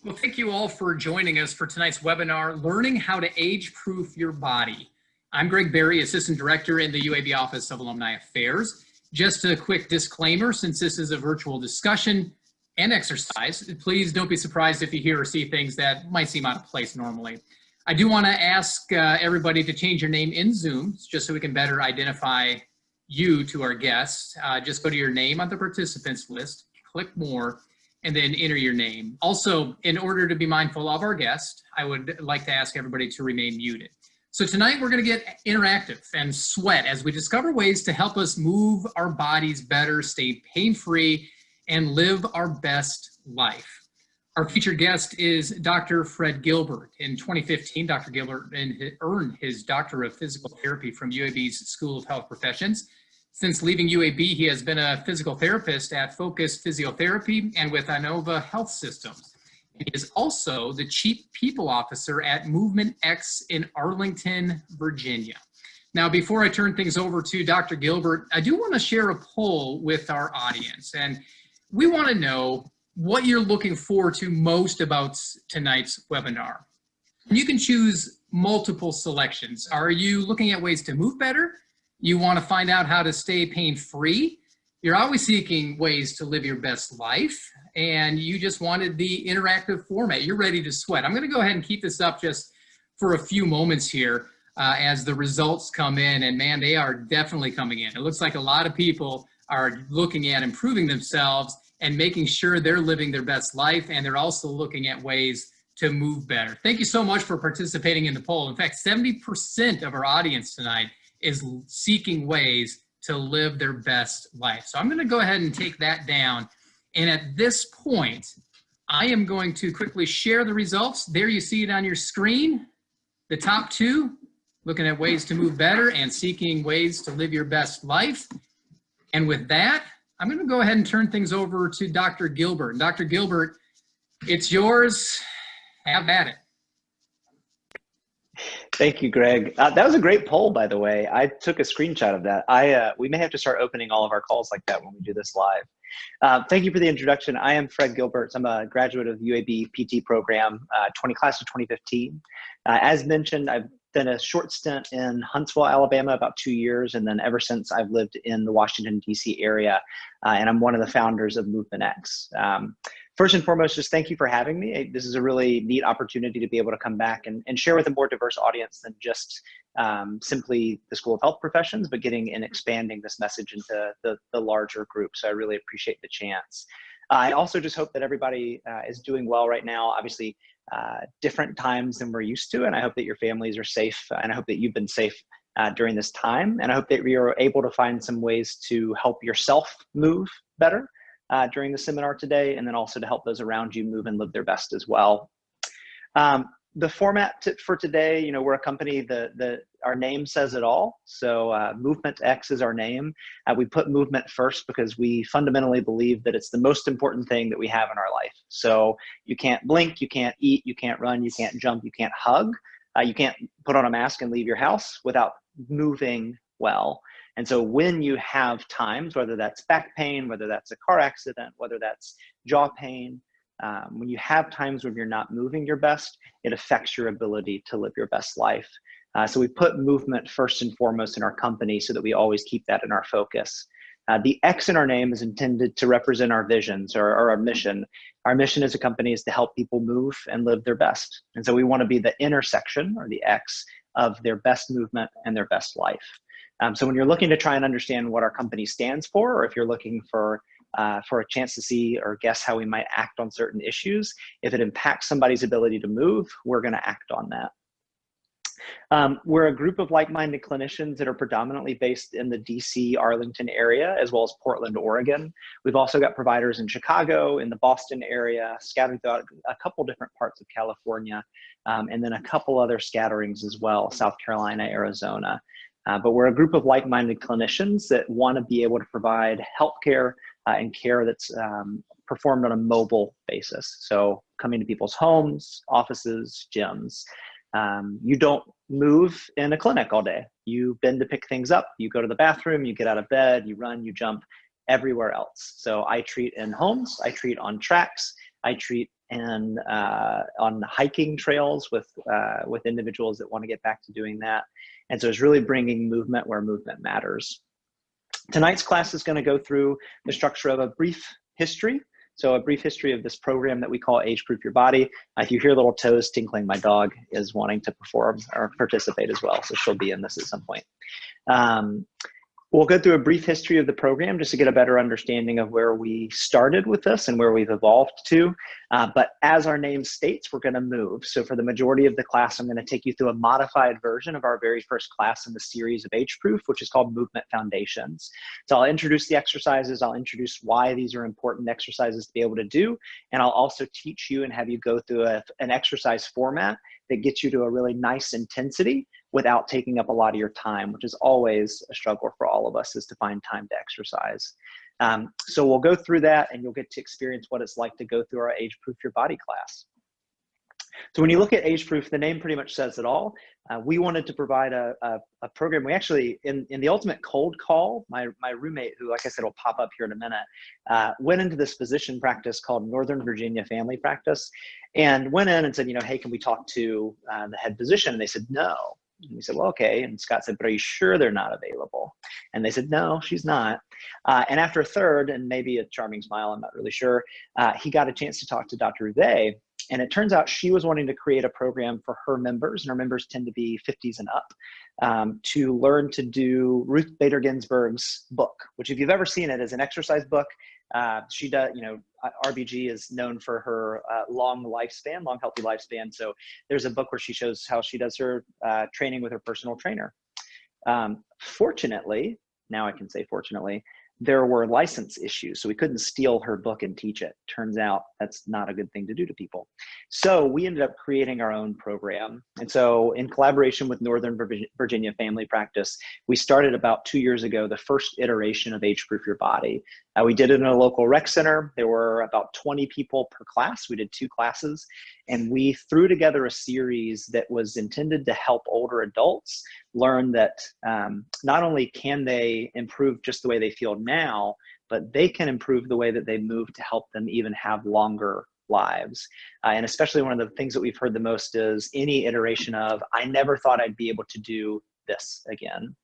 Well, thank you all for joining us for tonight's webinar, Learning How to Age-Proof Your Body. I'm Greg Berry, Assistant Director in the UAB Office of Alumni Affairs. Just a quick disclaimer, since this is a virtual discussion and exercise, please don't be surprised if you hear or see things that might seem out of place normally. I do want to ask everybody to change your name in Zoom, just so we can better identify you to our guests. Just go to your name on the participants list, click more, and then enter your name. Also, in order to be mindful of our guest, I would like to ask everybody to remain muted. So tonight we're going to get interactive and sweat as we discover ways to help us move our bodies better, stay pain-free, and live our best life. Our featured guest is Dr. Fred Gilbert. In 2015, Dr. Gilbert earned his Doctor of Physical Therapy from UAB's School of Health Professions. Since leaving UAB, he has been a physical therapist at Focus Physiotherapy and with Inova Health Systems. He is also the Chief People Officer at MovementX in Arlington, Virginia. Now, before I turn things over to Dr. Gilbert, I do want to share a poll with our audience, and we want to know what you're looking forward to most about tonight's webinar. You can choose multiple selections. Are you looking at ways to move better? You want to find out how to stay pain-free? You're always seeking ways to live your best life, and you just wanted the interactive format. You're ready to sweat. I'm going to go ahead and keep this up just for a few moments here as the results come in, and man, they are definitely coming in. It looks like a lot of people are looking at improving themselves and making sure they're living their best life, and they're also looking at ways to move better. Thank you so much for participating in the poll. In fact, 70% of our audience tonight is seeking ways to live their best life. So I'm going to go ahead and take that down. And at this point, I am going to quickly share the results. There you see it on your screen. The top two, looking at ways to move better and seeking ways to live your best life. And with that, I'm going to go ahead and turn things over to Dr. Gilbert. And Dr. Gilbert, it's yours. Have at it. Thank you, Greg. That was a great poll, by the way. I took a screenshot of that. We may have to start opening all of our calls like that when we do this live. Thank you for the introduction. I am Fred Gilbert. I'm a graduate of the UAB PT program, class of 2015. As mentioned, I've done a short stint in Huntsville, Alabama, about 2 years, and then ever since I've lived in the Washington, D.C. area, and I'm one of the founders of MovementX. First and foremost, just thank you for having me. This is a really neat opportunity to be able to come back and share with a more diverse audience than just simply the School of Health Professions, but getting and expanding this message into the larger group. So I really appreciate the chance. I also just hope that everybody is doing well right now. Obviously, different times than we're used to, and I hope that your families are safe, and I hope that you've been safe during this time, and I hope that you're able to find some ways to help yourself move better during the seminar today, and then also to help those around you move and live their best as well. The format for today, we're a company that our name says it all. So MovementX is our name. We put movement first because we fundamentally believe that it's the most important thing that we have in our life. So you can't blink, you can't eat, you can't run, you can't jump, you can't hug. You can't put on a mask and leave your house without moving well. And so when you have times, whether that's back pain, whether that's a car accident, whether that's jaw pain, when you have times when you're not moving your best, it affects your ability to live your best life. So we put movement first and foremost in our company so that we always keep that in our focus. The X in our name is intended to represent our visions or our mission. Our mission as a company is to help people move and live their best. And so we want to be the intersection, or the X, of their best movement and their best life. So when you're looking to try and understand what our company stands for, or if you're looking for a chance to see or guess how we might act on certain issues, if it impacts somebody's ability to move, we're going to act on that. We're a group of like-minded clinicians that are predominantly based in the DC, Arlington area, as well as Portland, Oregon. We've also got providers in Chicago, in the Boston area, scattered throughout a couple different parts of California, and then a couple other scatterings as well, South Carolina, Arizona. But we're a group of like-minded clinicians that want to be able to provide healthcare and care that's performed on a mobile basis. So coming to people's homes, offices, gyms. You don't move in a clinic all day. You bend to pick things up. You go to the bathroom, you get out of bed, you run, you jump everywhere else. So I treat in homes, I treat on tracks, I treat and on hiking trails with individuals that want to get back to doing that. And so it's really bringing movement where movement matters. Tonight's class is going to go through the structure of a brief history. So a brief history of this program that we call AgeProof Your Body. If you hear little toes tinkling, my dog is wanting to perform or participate as well. So she'll be in this at some point. We'll go through a brief history of the program just to get a better understanding of where we started with this and where we've evolved to. But as our name states, we're going to move. So for the majority of the class, I'm going to take you through a modified version of our very first class in the series of AgeProof, which is called Movement Foundations. So I'll introduce the exercises. I'll introduce why these are important exercises to be able to do. And I'll also teach you and have you go through an exercise format that gets you to a really nice intensity without taking up a lot of your time, which is always a struggle for all of us, is to find time to exercise. So we'll go through that and you'll get to experience what it's like to go through our AgeProof Your Body class. So when you look at AgeProof, the name pretty much says it all. We wanted to provide a program. We actually, in the ultimate cold call, my roommate, who, like I said, will pop up here in a minute, went into this physician practice called Northern Virginia Family Practice and went in and said, hey, can we talk to the head physician? And they said, no. And we said, well, okay. And Scott said, but are you sure they're not available? And they said, no, she's not. And after a third, and maybe a charming smile, I'm not really sure, he got a chance to talk to Dr. Uve. And it turns out she was wanting to create a program for her members, and her members tend to be 50s and up, to learn to do Ruth Bader Ginsburg's book, which if you've ever seen it, is an exercise book. She does, RBG is known for her long healthy lifespan. So there's a book where she shows how she does her training with her personal trainer. Fortunately, now I can say fortunately, there were license issues, so we couldn't steal her book and teach it. Turns out that's not a good thing to do to people. So we ended up creating our own program. And so in collaboration with Northern Virginia Family Practice, we started about 2 years ago, the first iteration of AgeProof Your Body. We did it in a local rec center. There were about 20 people per class. We did 2 classes, and we threw together a series that was intended to help older adults learn that not only can they improve just the way they feel now, but they can improve the way that they move to help them even have longer lives. And especially one of the things that we've heard the most is any iteration of, I never thought I'd be able to do this again.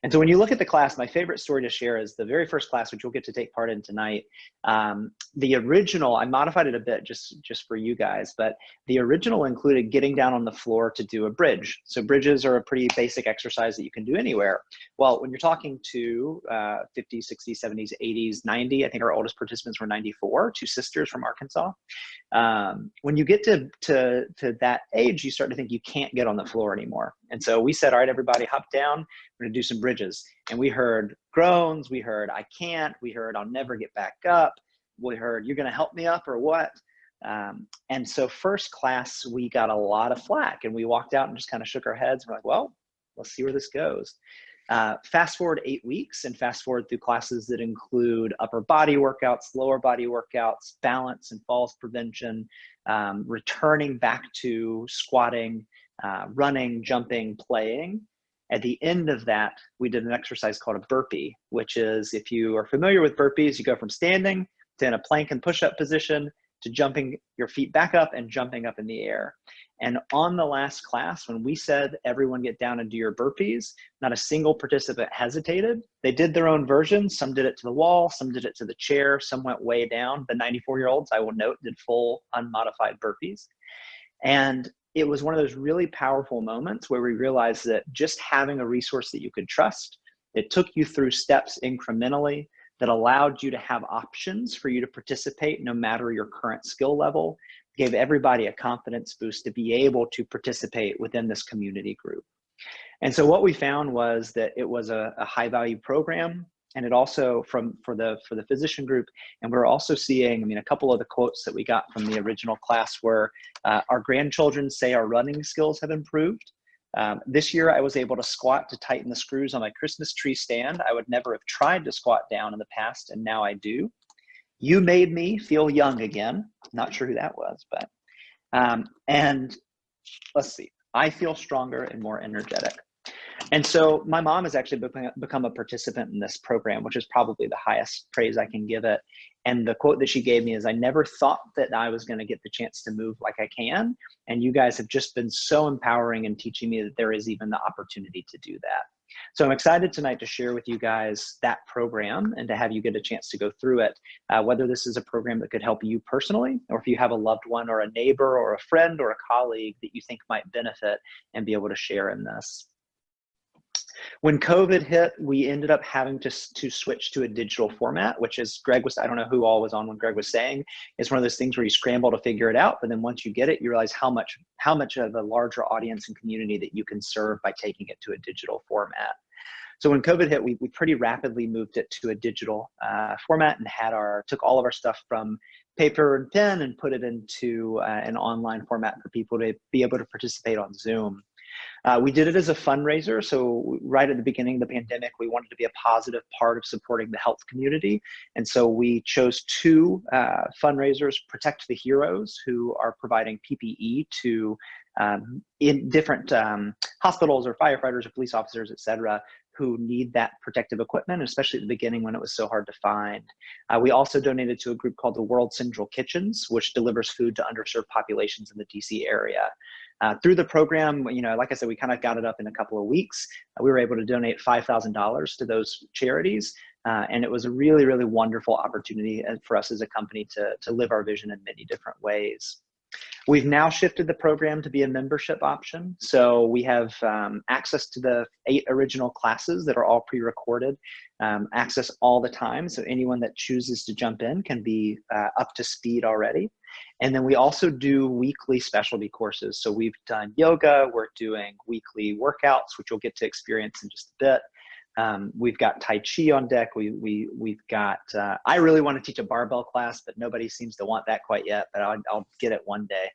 And so when you look at the class, my favorite story to share is the very first class, which you'll get to take part in tonight. The original, I modified it a bit just for you guys, but the original included getting down on the floor to do a bridge. So bridges are a pretty basic exercise that you can do anywhere. Well, when you're talking to 50s, 60s, 70s, 80s, 90, I think our oldest participants were 94, 2 sisters from Arkansas. When you get to that age, you start to think you can't get on the floor anymore. And so we said, all right, everybody hop down. We're gonna do some bridges. And we heard groans, we heard, I can't, we heard, I'll never get back up. We heard, you're gonna help me up or what? And so first class, we got a lot of flack and we walked out and just kind of shook our heads. We're like, well, let's see where this goes. Fast forward 8 weeks and fast forward through classes that include upper body workouts, lower body workouts, balance and falls prevention, returning back to squatting, running, jumping, playing. At the end of that, we did an exercise called a burpee, which is, if you are familiar with burpees, you go from standing to in a plank and push-up position to jumping your feet back up and jumping up in the air. And on the last class, when we said, everyone get down and do your burpees, not a single participant hesitated. They did their own version. Some did it to the wall, some did it to the chair, some went way down. The 94-year-olds, I will note, did full unmodified burpees. And it was one of those really powerful moments where we realized that just having a resource that you could trust, it took you through steps incrementally, that allowed you to have options for you to participate no matter your current skill level, gave everybody a confidence boost to be able to participate within this community group. And so what we found was that it was a high value program, and it also for the physician group. And we're also seeing, I mean, a couple of the quotes that we got from the original class were, our grandchildren say our running skills have improved. This year I was able to squat to tighten the screws on my Christmas tree stand. I would never have tried to squat down in the past, and now I do. You made me feel young again. Not sure who that was, but, and let's see, I feel stronger and more energetic. And so my mom has actually become a participant in this program, which is probably the highest praise I can give it. And the quote that she gave me is, I never thought that I was going to get the chance to move like I can. And you guys have just been so empowering and teaching me that there is even the opportunity to do that. So I'm excited tonight to share with you guys that program and to have you get a chance to go through it, whether this is a program that could help you personally, or if you have a loved one or a neighbor or a friend or a colleague that you think might benefit and be able to share in this. When COVID hit, we ended up having to switch to a digital format, which is, Greg was, I don't know who all was on when Greg was saying, it's one of those things where you scramble to figure it out, but then once you get it, you realize how much of a larger audience and community that you can serve by taking it to a digital format. So when COVID hit, we pretty rapidly moved it to a digital format and took all of our stuff from paper and pen and put it into an online format for people to be able to participate on Zoom. We did it as a fundraiser. So right at the beginning of the pandemic, we wanted to be a positive part of supporting the health community. And so we chose two fundraisers: Protect the Heroes, who are providing PPE to in different hospitals or firefighters or police officers, et cetera, who need that protective equipment, especially at the beginning when it was so hard to find. We also donated to a group called the World Central Kitchens, which delivers food to underserved populations in the DC area. Through the program, like I said, we kind of got it up in a couple of weeks. We were able to donate $5,000 to those charities. And it was a really, really wonderful opportunity for us as a company to live our vision in many different ways. We've now shifted the program to be a membership option. So we have access to the 8 original classes that are all pre-recorded, access all the time. So anyone that chooses to jump in can be up to speed already. And then we also do weekly specialty courses. So we've done yoga, we're doing weekly workouts, which you'll get to experience in just a bit. We've got Tai Chi on deck. We've got, I really want to teach a barbell class, but nobody seems to want that quite yet, but I'll get it one day.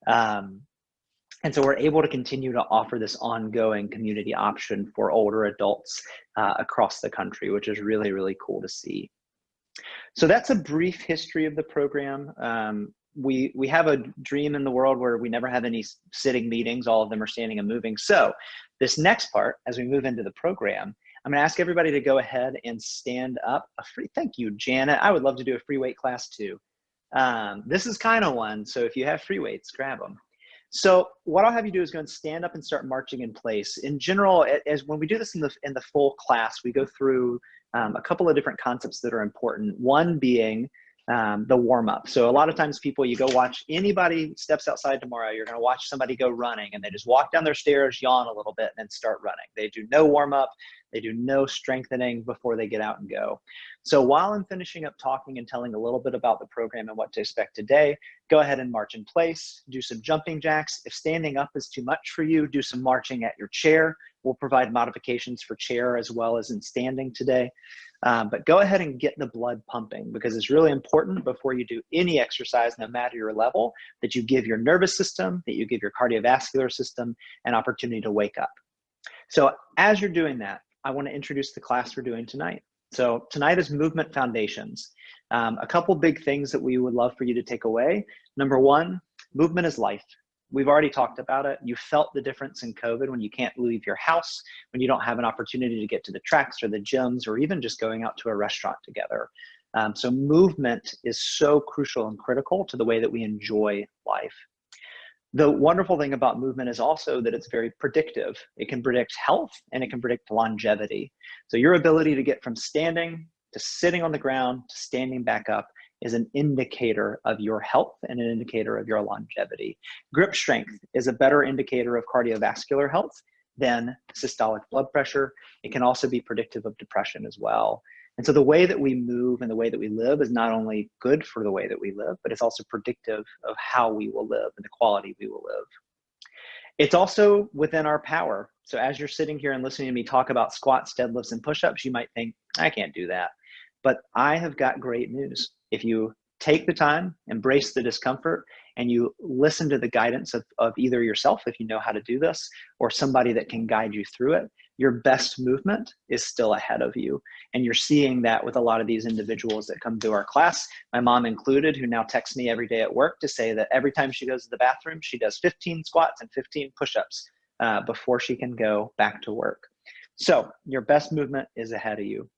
And so we're able to continue to offer this ongoing community option for older adults across the country, which is really, really cool to see. So that's a brief history of the program. We have a dream in the world where we never have any sitting meetings. All of them are standing and moving. So this next part, as we move into the program, I'm going to ask everybody to go ahead and stand up. Thank you, Janet. I would love to do a free weight class too. This is kind of one. So if you have free weights, grab them. So what I'll have you do is go and stand up and start marching in place. In general, as when we do this in the full class, we go through a couple of different concepts that are important. One being the warm up. So a lot of times you go watch anybody steps outside tomorrow, you're going to watch somebody go running and they just walk down their stairs, yawn a little bit, and then start running. They do no warm up. They do no strengthening before they get out and go. So while I'm finishing up talking and telling a little bit about the program and what to expect today, go ahead and march in place, do some jumping jacks. If standing up is too much for you, do some marching at your chair. We'll provide modifications for chair as well as in standing today. But go ahead and get the blood pumping, because it's really important before you do any exercise, no matter your level, that you give your nervous system, that you give your cardiovascular system an opportunity to wake up. So as you're doing that, I want to introduce the class we're doing tonight. So tonight is Movement Foundations. A couple big things that we would love for you to take away. Number one, movement is life. We've already talked about it. You felt the difference in COVID when you can't leave your house, when you don't have an opportunity to get to the tracks or the gyms, or even just going out to a restaurant together. So movement is so crucial and critical to the way that we enjoy life. The wonderful thing about movement is also that it's very predictive. It can predict health and it can predict longevity. So your ability to get from standing to sitting on the ground to standing back up is an indicator of your health and an indicator of your longevity. Grip strength is a better indicator of cardiovascular health than systolic blood pressure. It can also be predictive of depression as well. And so the way that we move and the way that we live is not only good for the way that we live, but it's also predictive of how we will live and the quality we will live. It's also within our power. So as you're sitting here and listening to me talk about squats, deadlifts, and push-ups, you might think, I can't do that. But I have got great news. If you take the time, embrace the discomfort, and you listen to the guidance of either yourself, if you know how to do this, or somebody that can guide you through it, your best movement is still ahead of you. And you're seeing that with a lot of these individuals that come to our class, my mom included, who now texts me every day at work to say that every time she goes to the bathroom, she does 15 squats and 15 push-ups before she can go back to work. So your best movement is ahead of you.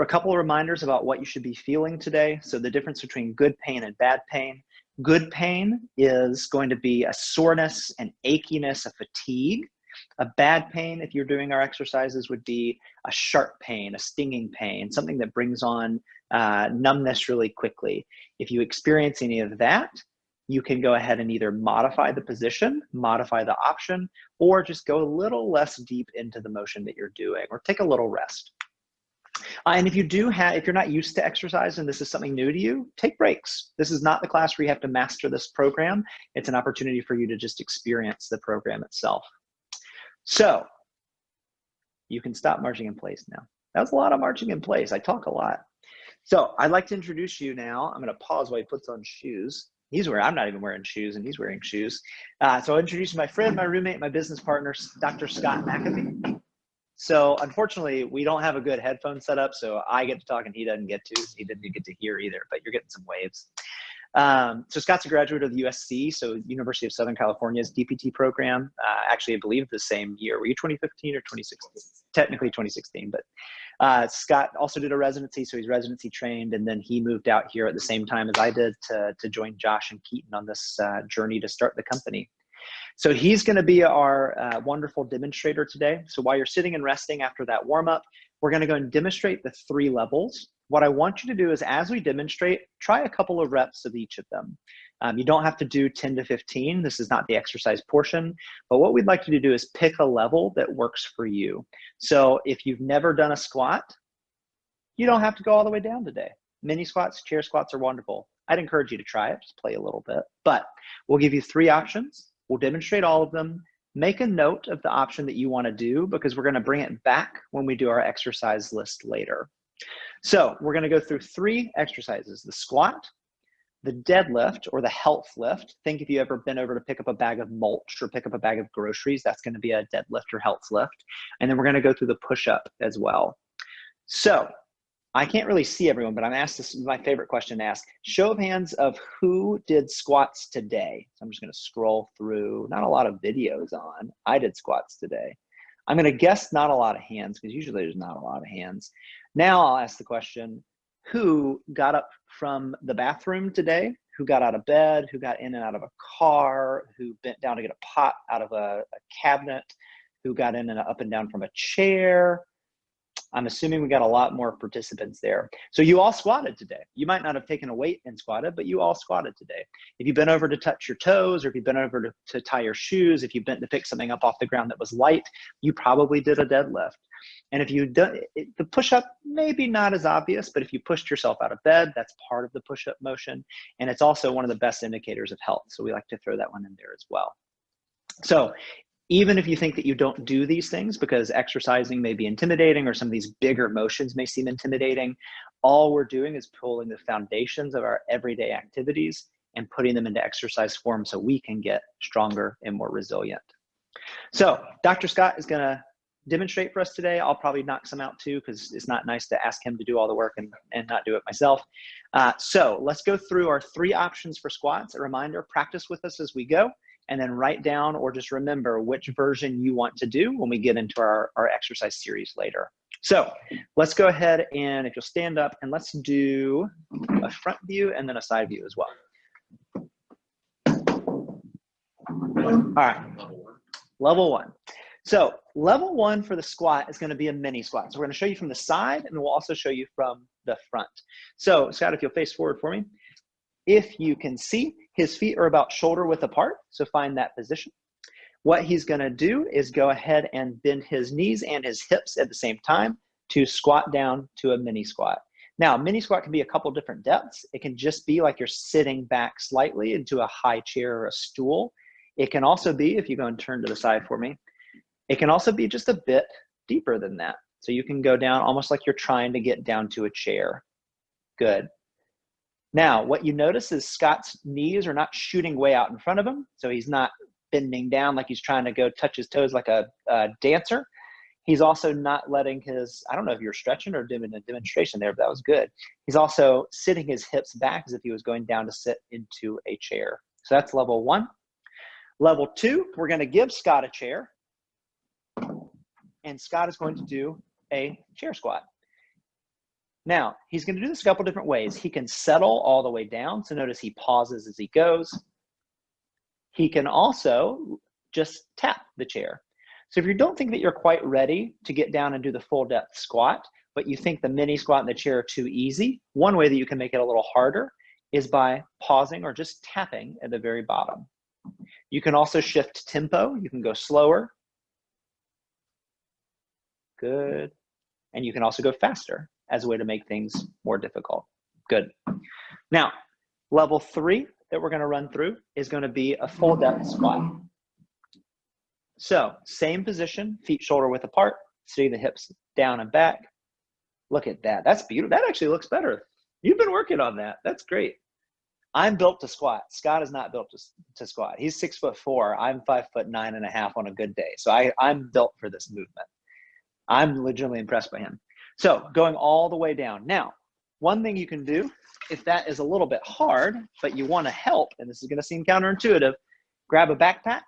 A couple of reminders about what you should be feeling today. So the difference between good pain and bad pain. Good pain is going to be a soreness, an achiness, a fatigue. A bad pain, if you're doing our exercises, would be a sharp pain, a stinging pain, something that brings on numbness really quickly. If you experience any of that, you can go ahead and either modify the position, modify the option, or just go a little less deep into the motion that you're doing, or take a little rest. And if you're not used to exercise and this is something new to you, take breaks. This is not the class where you have to master this program. It's an opportunity for you to just experience the program itself. So you can stop marching in place now. That was a lot of marching in place. I talk a lot. So I'd like to introduce you now. I'm going to pause while he puts on shoes. I'm not even wearing shoes, and he's wearing shoes. So I'll introduce my friend, my roommate, my business partner, Dr. Scott McAfee. So unfortunately, we don't have a good headphone setup, so I get to talk and he doesn't get to. He didn't get to hear either, but you're getting some waves. So Scott's a graduate of the USC, so University of Southern California's DPT program. Actually, I believe the same year. Were you 2015 or 2016? Technically 2016, but Scott also did a residency, so he's residency trained, and then he moved out here at the same time as I did to join Josh and Keaton on this journey to start the company. So he's going to be our wonderful demonstrator today. So while you're sitting and resting after that warm-up, we're going to go and demonstrate the 3 levels. What I want you to do is, as we demonstrate, try a couple of reps of each of them. You don't have to do 10 to 15. This is not the exercise portion. But what we'd like you to do is pick a level that works for you. So if you've never done a squat, you don't have to go all the way down today. Mini squats, chair squats are wonderful. I'd encourage you to try it, just play a little bit. But we'll give you 3 options. We'll demonstrate all of them. Make a note of the option that you want to do, because we're going to bring it back when we do our exercise list later. So we're going to go through 3 exercises: the squat, the deadlift, or the health lift. Think if you ever been over to pick up a bag of mulch or pick up a bag of groceries, that's going to be a deadlift or health lift. And then we're going to go through the push-up as well. So I can't really see everyone, but I'm asked, this is my favorite question to ask. Show of hands of who did squats today. So I'm just going to scroll through. Not a lot of videos on. I did squats today. I'm going to guess not a lot of hands, because usually there's not a lot of hands. Now I'll ask the question, who got up from the bathroom today? Who got out of bed? Who got in and out of a car? Who bent down to get a pot out of a cabinet? Who got in and up and down from a chair? I'm assuming we got a lot more participants there. So you all squatted today. You might not have taken a weight and squatted, but you all squatted today. If you've been over to touch your toes, or if you've been over to tie your shoes, if you've been to pick something up off the ground that was light, you probably did a deadlift. And if you've done the push-up, maybe not as obvious, but if you pushed yourself out of bed, that's part of the push-up motion. And it's also one of the best indicators of health. So we like to throw that one in there as well. So even if you think that you don't do these things because exercising may be intimidating, or some of these bigger motions may seem intimidating, all we're doing is pulling the foundations of our everyday activities and putting them into exercise form so we can get stronger and more resilient. So Dr. Scott is going to demonstrate for us today. I'll probably knock some out too, because it's not nice to ask him to do all the work and not do it myself. So let's go through our 3 options for squats. A reminder, practice with us as we go, and then write down or just remember which version you want to do when we get into our exercise series later. So let's go ahead, and if you'll stand up, and let's do a front view and then a side view as well. All right, level 1. So level 1 for the squat is going to be a mini squat. So we're going to show you from the side, and we'll also show you from the front. So Scott, if you'll face forward for me. If you can see, his feet are about shoulder width apart, so find that position. What he's going to do is go ahead and bend his knees and his hips at the same time to squat down to a mini squat. Now, mini squat can be a couple different depths. It can just be like you're sitting back slightly into a high chair or a stool. It can also be, if you go and turn to the side for me, it can also be just a bit deeper than that. So you can go down almost like you're trying to get down to a chair. Good. Now, what you notice is Scott's knees are not shooting way out in front of him. So he's not bending down like he's trying to go touch his toes like a dancer. He's also not letting his, I don't know if you're stretching or doing a demonstration there, but that was good. He's also sitting his hips back as if he was going down to sit into a chair. So that's level 1. Level 2, we're going to give Scott a chair. And Scott is going to do a chair squat. Now, he's going to do this a couple different ways. He can settle all the way down. So notice he pauses as he goes. He can also just tap the chair. So if you don't think that you're quite ready to get down and do the full depth squat, but you think the mini squat and the chair are too easy, one way that you can make it a little harder is by pausing or just tapping at the very bottom. You can also shift tempo. You can go slower. Good. And you can also go faster as a way to make things more difficult. Good. Now, level 3 that we're going to run through is going to be a full depth squat. So same position, feet shoulder width apart, sitting the hips down and back. Look at that. That's beautiful. That actually looks better. You've been working on that. That's great. I'm built to squat. Scott is not built to squat. He's 6'4". I'm 5'9.5" on a good day. So I'm built for this movement. I'm legitimately impressed by him. So going all the way down. Now, one thing you can do, if that is a little bit hard, but you want to help, and this is going to seem counterintuitive, grab a backpack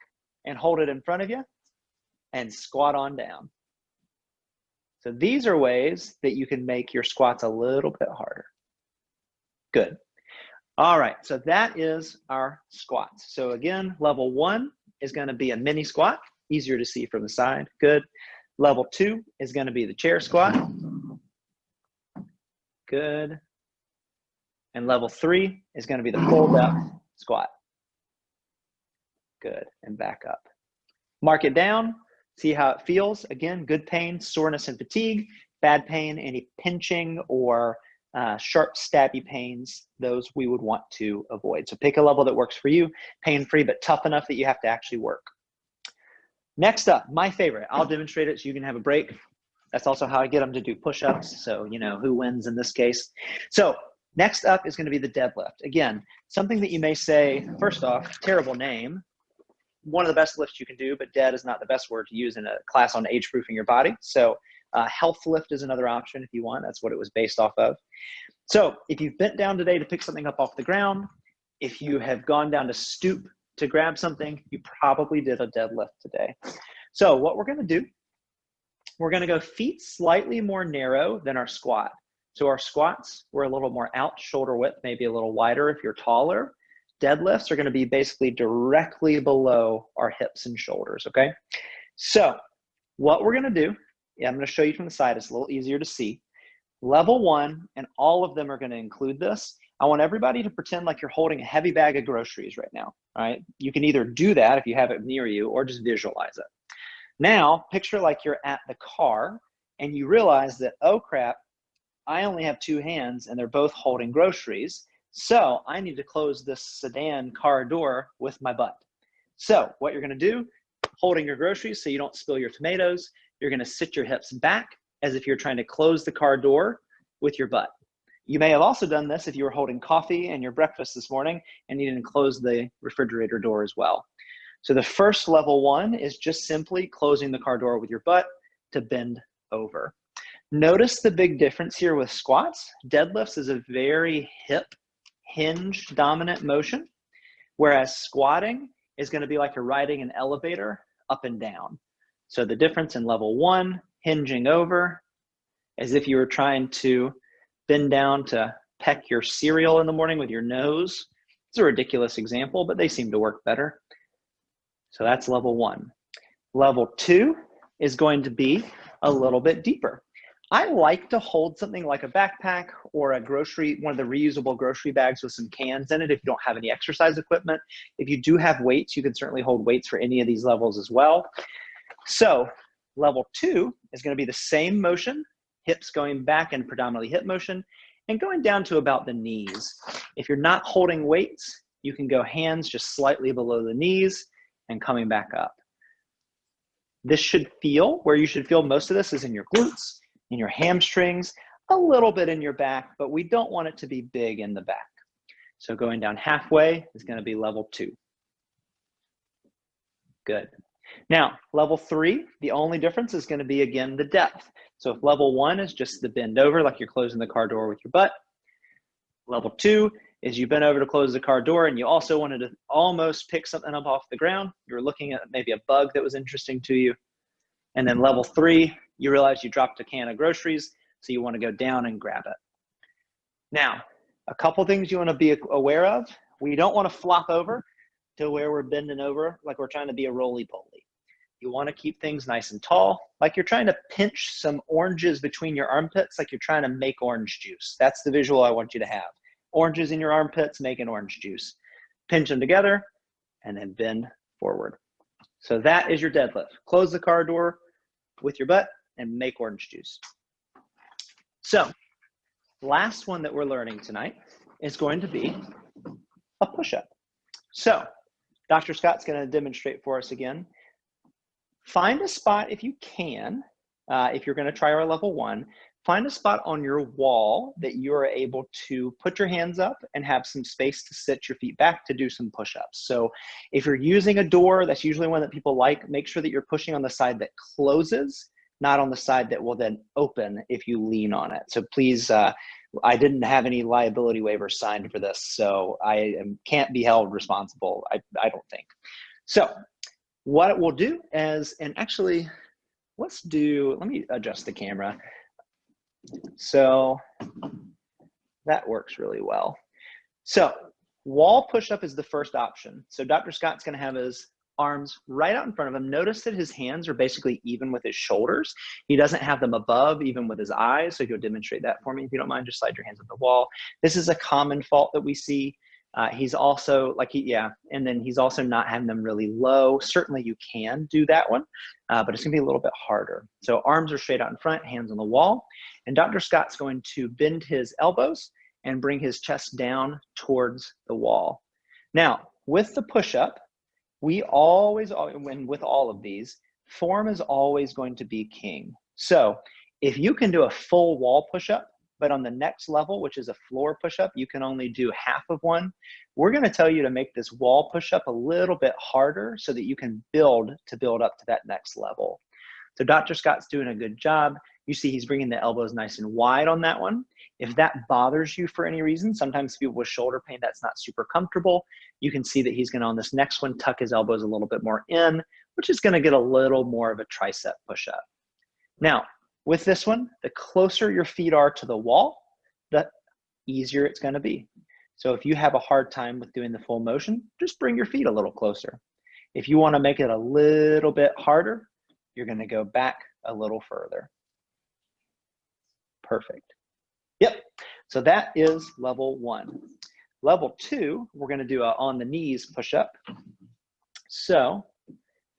and hold it in front of you and squat on down. So these are ways that you can make your squats a little bit harder. Good. All right, so that is our squats. So again, level 1 is going to be a mini squat, easier to see from the side. Good. Level 2 is going to be the chair squat. Good. And level 3 is going to be the full depth squat. Good. And back up. Mark it down. See how it feels. Again, good pain, soreness, and fatigue. Bad pain, any pinching or sharp stabby pains, those we would want to avoid. So pick a level that works for you, pain-free, but tough enough that you have to actually work. Next up, my favorite. I'll demonstrate it so you can have a break. That's also how I get them to do push-ups. So, you know, who wins in this case. So next up is going to be the deadlift. Again, something that you may say, first off, terrible name. One of the best lifts you can do, but dead is not the best word to use in a class on age-proofing your body. So health lift is another option if you want. That's what it was based off of. So if you've bent down today to pick something up off the ground, if you have gone down to stoop to grab something, you probably did a deadlift today. So what we're going to do, we're going to go feet slightly more narrow than our squat. So our squats, we're a little more out, shoulder width, maybe a little wider if you're taller. Deadlifts are going to be basically directly below our hips and shoulders, okay? So what we're going to do, I'm going to show you from the side. It's a little easier to see. Level 1, and all of them are going to include this. I want everybody to pretend like you're holding a heavy bag of groceries right now, all right? You can either do that if you have it near you or just visualize it. Now, picture like you're at the car and you realize that, oh crap, I only have 2 hands and they're both holding groceries. So I need to close this sedan car door with my butt. So what you're going to do, holding your groceries so you don't spill your tomatoes, you're going to sit your hips back as if you're trying to close the car door with your butt. You may have also done this if you were holding coffee and your breakfast this morning and needed to close the refrigerator door as well. So the first level 1 is just simply closing the car door with your butt to bend over. Notice the big difference here with squats. Deadlifts is a very hip hinge dominant motion, whereas squatting is going to be like you're riding an elevator up and down. So the difference in level 1, hinging over, as if you were trying to bend down to peck your cereal in the morning with your nose. It's a ridiculous example, but they seem to work better. So that's level 1. Level 2 is going to be a little bit deeper. I like to hold something like a backpack or a grocery, one of the reusable grocery bags with some cans in it if you don't have any exercise equipment. If you do have weights, you can certainly hold weights for any of these levels as well. So level 2 is going to be the same motion, hips going back in predominantly hip motion, and going down to about the knees. If you're not holding weights, you can go hands just slightly below the knees and coming back up. This should feel, where you should feel most of this is in your glutes, in your hamstrings, a little bit in your back, but we don't want it to be big in the back. So going down halfway is going to be level 2. Good. Now, level 3, the only difference is going to be, again, the depth. So if level 1 is just the bend over, like you're closing the car door with your butt, level 2 is you bent over to close the car door and you also wanted to almost pick something up off the ground. You were looking at maybe a bug that was interesting to you. And then level 3, you realize you dropped a can of groceries, so you want to go down and grab it. Now, a couple things you want to be aware of. We don't want to flop over to where we're bending over like we're trying to be a roly-poly. You want to keep things nice and tall, like you're trying to pinch some oranges between your armpits, like you're trying to make orange juice. That's the visual I want you to have. Oranges in your armpits, making orange juice. Pinch them together and then bend forward. So that is your deadlift. Close the car door with your butt and make orange juice. So, last one that we're learning tonight is going to be a push-up. So, Dr. Scott's going to demonstrate for us again. Find a spot if you can, if you're going to try our level 1, find a spot on your wall that you are able to put your hands up and have some space to sit your feet back to do some push-ups. So if you're using a door, that's usually one that people like, make sure that you're pushing on the side that closes, not on the side that will then open if you lean on it. So please, I didn't have any liability waivers signed for this, so I can't be held responsible, I don't think. So what we'll do is, and actually, let me adjust the camera. So that works really well. So wall push-up is the first option. So Dr. Scott's gonna have his arms right out in front of him. Notice that his hands are basically even with his shoulders. He doesn't have them above, even with his eyes. So if you'll demonstrate that for me, if you don't mind, just slide your hands on the wall. This is a common fault that we see. He's also and then he's also not having them really low. Certainly you can do that one, but it's gonna be a little bit harder. So arms are straight out in front, hands on the wall. And Dr. Scott's going to bend his elbows and bring his chest down towards the wall. Now, with the push-up, we always, when with all of these, form is always going to be king. So if you can do a full wall push-up, but on the next level, which is a floor push-up, you can only do half of one. We're gonna tell you to make this wall push-up a little bit harder so that you can build up to that next level. So Dr. Scott's doing a good job. You see he's bringing the elbows nice and wide on that one. If that bothers you for any reason, sometimes people with shoulder pain, that's not super comfortable. You can see that he's gonna, on this next one, tuck his elbows a little bit more in, which is gonna get a little more of a tricep push-up. Now, with this one, the closer your feet are to the wall, the easier it's gonna be. So if you have a hard time with doing the full motion, just bring your feet a little closer. If you wanna make it a little bit harder, you're gonna go back a little further. Perfect. Yep, so that is level 1. Level 2, we're gonna do a on the knees push-up. So,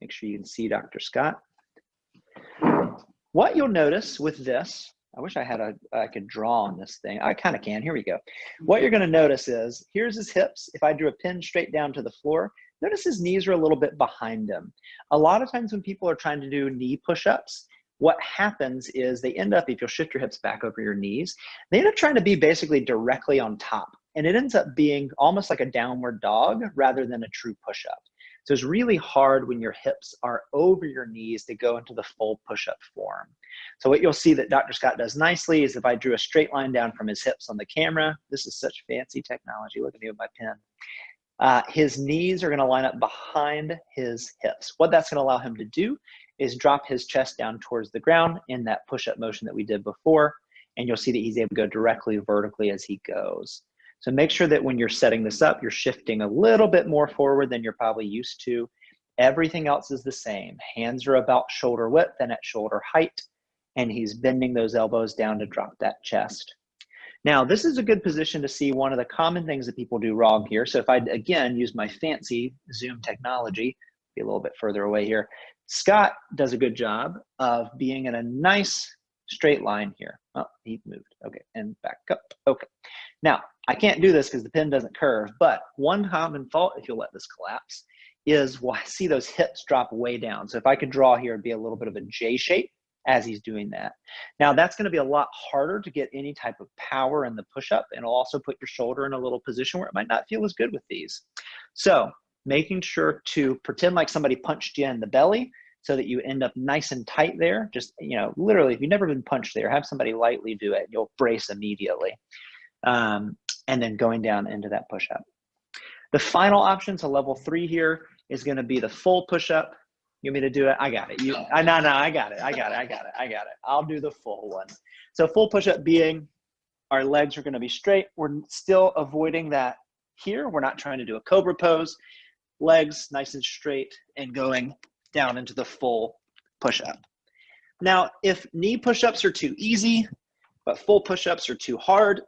make sure you can see Dr. Scott. What you'll notice with this, I wish I could draw on this thing. I kind of can, here we go. What you're gonna notice is, here's his hips. If I drew a pin straight down to the floor, notice his knees are a little bit behind him. A lot of times when people are trying to do knee push-ups, what happens is they end up, if you'll shift your hips back over your knees, they end up trying to be basically directly on top. And it ends up being almost like a downward dog rather than a true push-up. So it's really hard when your hips are over your knees to go into the full push-up form. So what you'll see that Dr. Scott does nicely is if I drew a straight line down from his hips on the camera, this is such fancy technology, look at me with my pen. His knees are gonna line up behind his hips. What that's gonna allow him to do is drop his chest down towards the ground in that push-up motion that we did before, and you'll see that he's able to go directly vertically as he goes. So make sure that when you're setting this up, you're shifting a little bit more forward than you're probably used to. Everything else is the same. Hands are about shoulder width and at shoulder height, and he's bending those elbows down to drop that chest. Now, this is a good position to see one of the common things that people do wrong here. So if I, again, use my fancy Zoom technology, be a little bit further away here, Scott does a good job of being in a nice straight line here. Oh, he moved. Okay, and back up. Okay. Now, I can't do this because the pin doesn't curve, but one common fault, if you'll let this collapse, is I see those hips drop way down. So if I could draw here, it'd be a little bit of a J shape as he's doing that. Now, that's gonna be a lot harder to get any type of power in the push-up, and it'll also put your shoulder in a little position where it might not feel as good with these. So making sure to pretend like somebody punched you in the belly so that you end up nice and tight there. Just, you know, literally, if you've never been punched there, have somebody lightly do it. You'll brace immediately. And then going down into that push-up. The final option, so level 3 here, is gonna be the full push-up. You want me to do it? I got it. No, I got it. I'll do the full one. So full push-up being Our legs are going to be straight. We're still avoiding that here. We're not trying to do a cobra pose. Legs nice and straight and going down into the full push-up. Now, if knee push-ups are too easy, but full push-ups are too hard,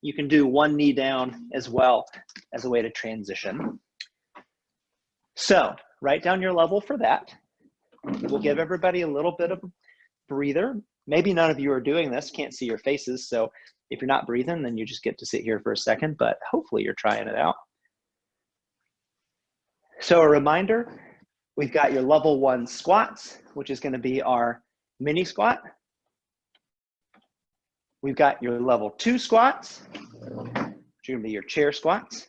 you can do one knee down as well as a way to transition. So write down your level for that. We'll give everybody a little bit of a breather. Maybe none of you are doing this, can't see your faces. So if you're not breathing, then you just get to sit here for a second, but hopefully you're trying it out. So a reminder, we've got your level 1 squats, which is going to be our mini squat. We've got your level 2 squats, which are going to be your chair squats.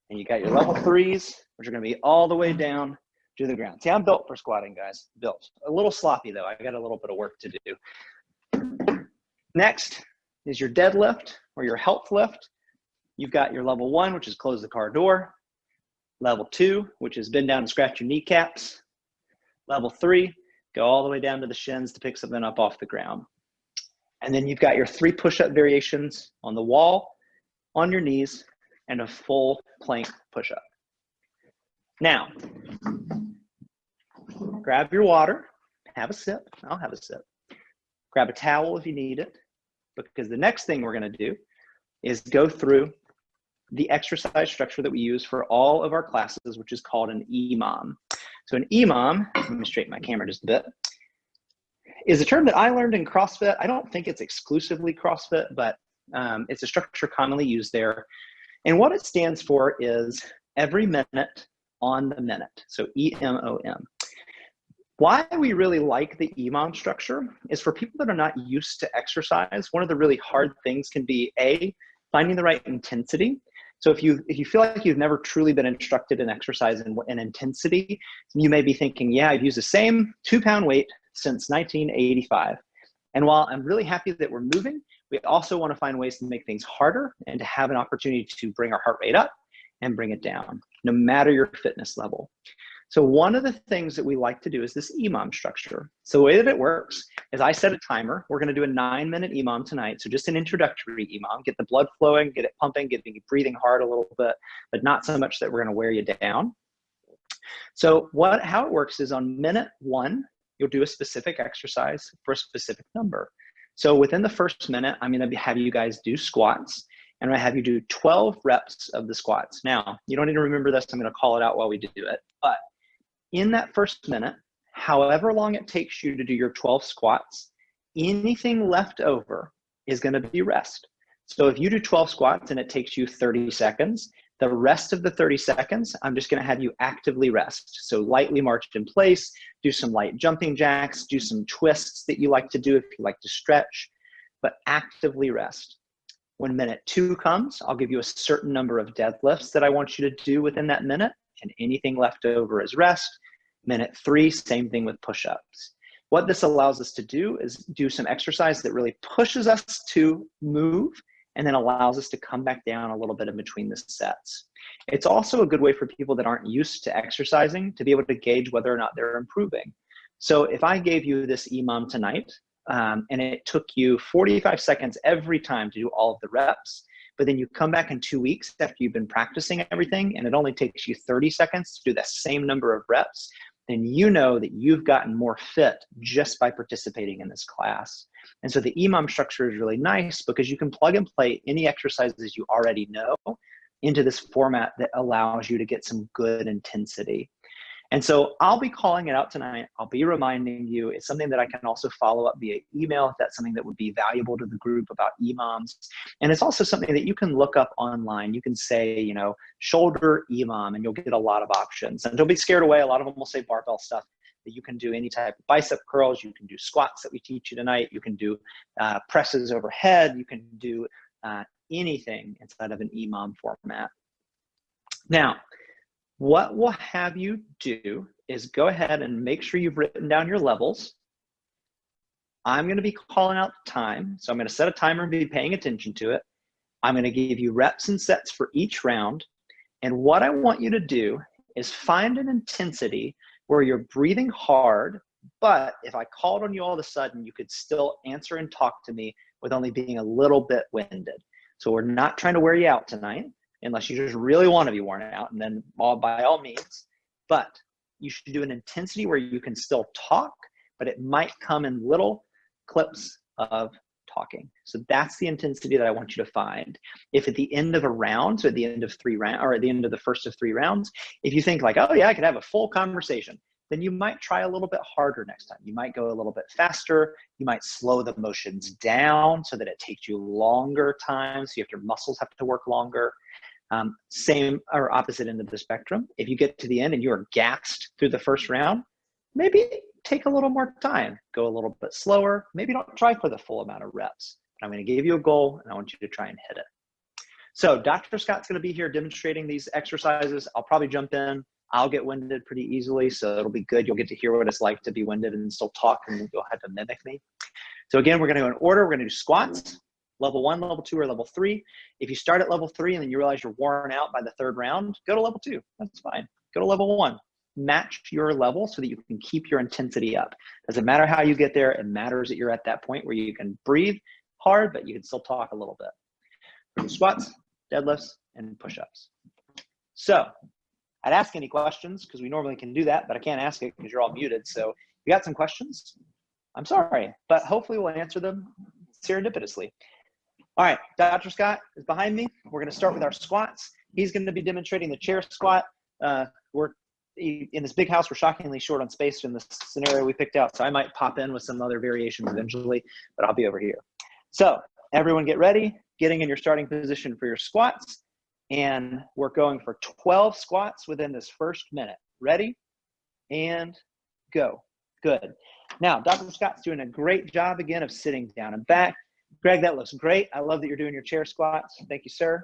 And you got your level 3s, which are going to be all the way down to the ground. See, I'm built for squatting, guys. Built. A little sloppy, though. I got a little bit of work to do. Next is your deadlift or your health lift. You've got your level 1, which is close the car door. Level 2, which is bend down and scratch your kneecaps. Level 3, go all the way down to the shins to pick something up off the ground. And then you've got your 3 push-up variations on the wall, on your knees, and a full plank push-up. Now, grab your water, have a sip. I'll have a sip. Grab a towel if you need it, because the next thing we're going to do is go through the exercise structure that we use for all of our classes, which is called an Imam. So an Imam, let me straighten my camera just a bit, is a term that I learned in CrossFit. I don't think it's exclusively CrossFit, but it's a structure commonly used there. And what it stands for is every minute on the minute. So EMOM. Why we really like the Imam structure is for people that are not used to exercise. One of the really hard things can be finding the right intensity. So if you feel like you've never truly been instructed in exercise and intensity, you may be thinking, yeah, I've used the same 2-pound weight since 1985. And while I'm really happy that we're moving, we also want to find ways to make things harder and to have an opportunity to bring our heart rate up and bring it down, no matter your fitness level. So one of the things that we like to do is this Imam structure. So the way that it works is I set a timer. We're going to do a 9-minute Imam tonight. So just an introductory Imam, get the blood flowing, get it pumping, get you breathing hard a little bit, but not so much that we're going to wear you down. So how it works is on minute 1, you'll do a specific exercise for a specific number. So within the first minute, I'm going to have you guys do squats, and I'm going to have you do 12 reps of the squats. Now, you don't need to remember this. I'm going to call it out while we do it. But in that first minute, however long it takes you to do your 12 squats, anything left over is going to be rest. So if you do 12 squats and it takes you 30 seconds, the rest of the 30 seconds, I'm just going to have you actively rest. So lightly march in place, do some light jumping jacks, do some twists that you like to do if you like to stretch, but actively rest. When minute 2 comes, I'll give you a certain number of deadlifts that I want you to do within that minute, and anything left over is rest. Minute 3, same thing with push-ups. What this allows us to do is do some exercise that really pushes us to move and then allows us to come back down a little bit in between the sets. It's also a good way for people that aren't used to exercising to be able to gauge whether or not they're improving. So if I gave you this Imam tonight, and it took you 45 seconds every time to do all of the reps, but then you come back in 2 weeks after you've been practicing everything, and it only takes you 30 seconds to do the same number of reps, then you know that you've gotten more fit just by participating in this class. And so the Imam structure is really nice because you can plug and play any exercises you already know into this format that allows you to get some good intensity. And so I'll be calling it out tonight. I'll be reminding you. It's something that I can also follow up via email if that's something that would be valuable to the group about Imams. And it's also something that you can look up online. You can say, shoulder Imam, and you'll get a lot of options. And don't be scared away. A lot of them will say barbell stuff. That you can do any type of bicep curls. You can do squats that we teach you tonight. You can do presses overhead. You can do anything inside of an Imam format. Now, what we'll have you do is go ahead and make sure you've written down your levels. I'm going to be calling out the time. So I'm going to set a timer and be paying attention to it. I'm going to give you reps and sets for each round. And what I want you to do is find an intensity where you're breathing hard, but if I called on you all of a sudden, you could still answer and talk to me with only being a little bit winded. So we're not trying to wear you out tonight, unless you just really want to be worn out, and then by all means. But you should do an intensity where you can still talk, but it might come in little clips of talking. So that's the intensity that I want you to find. If at the end of a round, so at the end of 3 rounds, or at the end of the first of 3 rounds, if you think like, oh yeah, I could have a full conversation, then you might try a little bit harder next time. You might go a little bit faster. You might slow the motions down so that it takes you longer time. So your muscles have to work longer. Same or opposite end of the spectrum. If you get to the end and you are gassed through the first round, maybe take a little more time, go a little bit slower. Maybe don't try for the full amount of reps. But I'm going to give you a goal and I want you to try and hit it. So Dr. Scott's going to be here demonstrating these exercises. I'll probably jump in. I'll get winded pretty easily, so it'll be good. You'll get to hear what it's like to be winded and still talk, and you'll have to mimic me. So again, we're going to go in order. We're going to do squats, level 1, level 2, or level 3. If you start at level 3 and then you realize you're worn out by the 3rd round, go to level 2. That's fine. Go to level 1. Match your level so that you can keep your intensity up. Doesn't matter how you get there. It matters that you're at that point where you can breathe hard, but you can still talk a little bit. Squats, deadlifts, and push-ups. So I'd ask any questions because we normally can do that, but I can't ask it because you're all muted. So if you got some questions, I'm sorry, but hopefully we'll answer them serendipitously. All right, Dr. Scott is behind me. We're going to start with our squats. He's going to be demonstrating the chair squat. We're in this big house. We're shockingly short on space in this scenario we picked out, so I might pop in with some other variations eventually, but I'll be over here. So everyone get ready, getting in your starting position for your squats. And we're going for 12 squats within this first minute. Ready? And go. Good. Now, Dr. Scott's doing a great job again of sitting down and back. Greg, that looks great. I love that you're doing your chair squats. Thank you, sir.